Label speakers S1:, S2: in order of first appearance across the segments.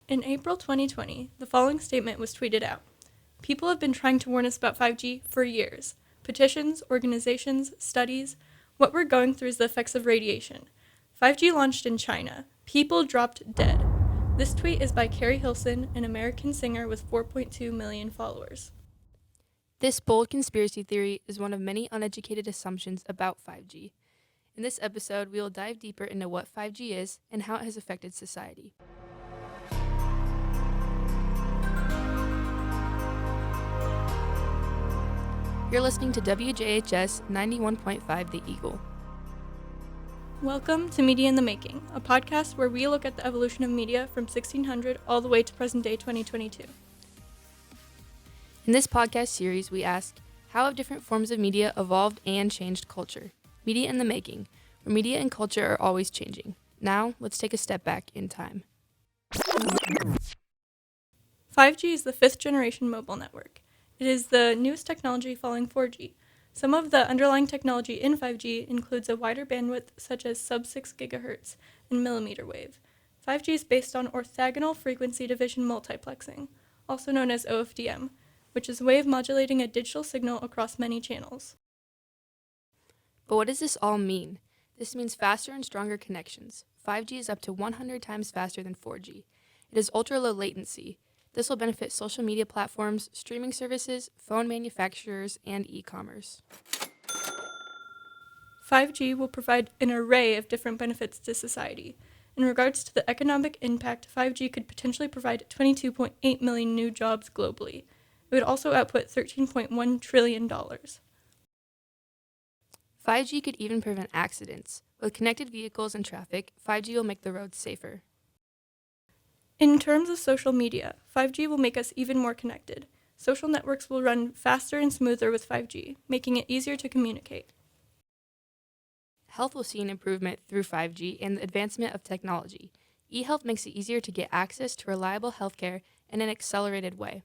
S1: In April 2020, the following statement was tweeted out. People have been trying to warn us about 5G for years. Petitions, organizations, studies. What we're going through is the effects of radiation. 5G launched in China. People dropped dead. This tweet is by Carrie Hilson, an American singer with 4.2 million followers.
S2: This bold conspiracy theory is one of many uneducated assumptions about 5G. In this episode, we will dive deeper into what 5G is and how it has affected society. You're listening to WJHS 91.5 The Eagle.
S1: Welcome to Media in the Making, a podcast where we look at the evolution of media from 1600 all the way to present day 2022.
S2: In this podcast series, we ask, how have different forms of media evolved and changed culture? Media in the Making, where media and culture are always changing. Now, let's take a step back in time.
S1: 5G is the fifth generation mobile network. It is the newest technology following 4G. Some of the underlying technology in 5G includes a wider bandwidth such as sub-6 GHz and millimeter wave. 5G is based on orthogonal frequency division multiplexing, also known as OFDM, which is a way of modulating a digital signal across many channels.
S2: But what does this all mean? This means faster and stronger connections. 5G is up to 100 times faster than 4G. It is ultra-low latency. This will benefit social media platforms, streaming services, phone manufacturers, and e-commerce.
S1: 5G will provide an array of different benefits to society. In regards to the economic impact, 5G could potentially provide 22.8 million new jobs globally. It would also output $13.1 trillion.
S2: 5G could even prevent accidents. With connected vehicles and traffic, 5G will make the roads safer.
S1: In terms of social media, 5G will make us even more connected. Social networks will run faster and smoother with 5G, making it easier to communicate.
S2: Health will see an improvement through 5G and the advancement of technology. E-health makes it easier to get access to reliable healthcare in an accelerated way.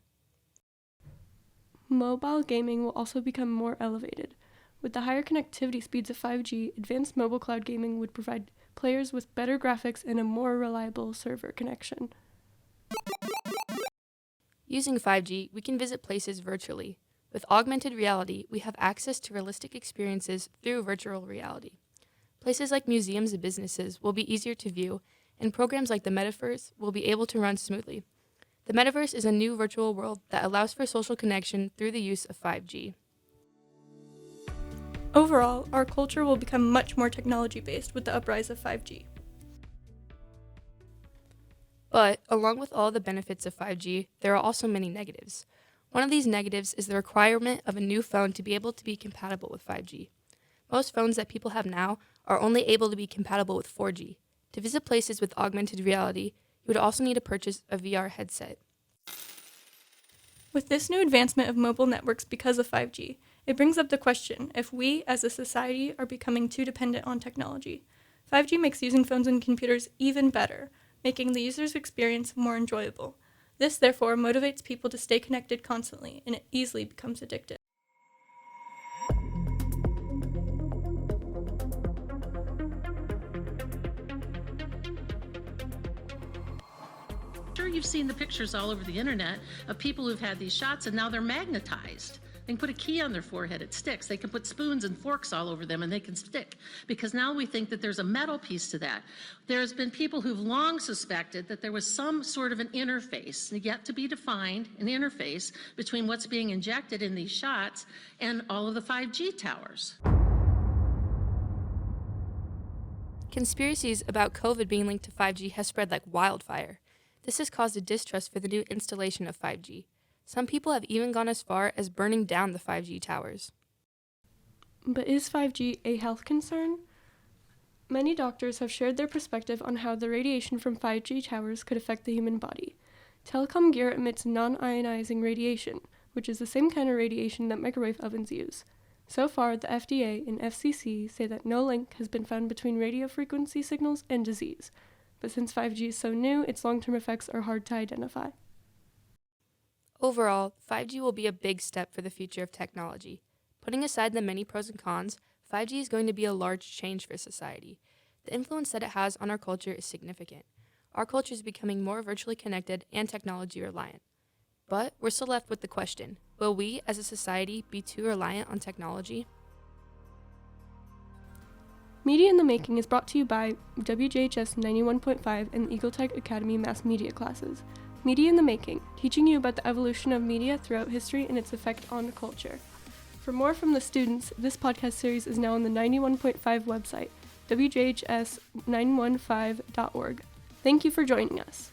S1: Mobile gaming will also become more elevated. With the higher connectivity speeds of 5G, advanced mobile cloud gaming would provide players with better graphics and a more reliable server connection.
S2: Using 5G, we can visit places virtually. With augmented reality, we have access to realistic experiences through virtual reality. Places like museums and businesses will be easier to view, and programs like the metaverse will be able to run smoothly. The metaverse is a new virtual world that allows for social connection through the use of 5G.
S1: Overall, our culture will become much more technology-based with the uprise of 5G.
S2: But, along with all the benefits of 5G, there are also many negatives. One of these negatives is the requirement of a new phone to be able to be compatible with 5G. Most phones that people have now are only able to be compatible with 4G. To visit places with augmented reality, you would also need to purchase a VR headset.
S1: With this new advancement of mobile networks because of 5G, it brings up the question if we, as a society, are becoming too dependent on technology. 5G makes using phones and computers even better, making the user's experience more enjoyable. This, therefore, motivates people to stay connected constantly, and it easily becomes addictive.
S3: Sure, you've seen the pictures all over the internet of people who've had these shots and now they're magnetized. They can put a key on their forehead, it sticks. They can put spoons and forks all over them and they can stick. Because now we think that there's a metal piece to that. There's been people who've long suspected that there was some sort of an interface, yet to be defined, an interface between what's being injected in these shots and all of the 5G towers.
S2: Conspiracies about COVID being linked to 5G has spread like wildfire. This has caused a distrust for the new installation of 5G. Some people have even gone as far as burning down the 5G towers.
S1: But is 5G a health concern? Many doctors have shared their perspective on how the radiation from 5G towers could affect the human body. Telecom gear emits non-ionizing radiation, which is the same kind of radiation that microwave ovens use. So far, the FDA and FCC say that no link has been found between radio frequency signals and disease. But since 5G is so new, its long-term effects are hard to identify.
S2: Overall, 5G will be a big step for the future of technology. Putting aside the many pros and cons, 5G is going to be a large change for society. The influence that it has on our culture is significant. Our culture is becoming more virtually connected and technology reliant. But we're still left with the question, will we as a society be too reliant on technology?
S1: Media in the Making is brought to you by WJHS 91.5 and the Eagle Tech Academy Mass Media classes. Media in the Making, teaching you about the evolution of media throughout history and its effect on culture. For more from the students, this podcast series is now on the 91.5 website, wjhs915.org. Thank you for joining us.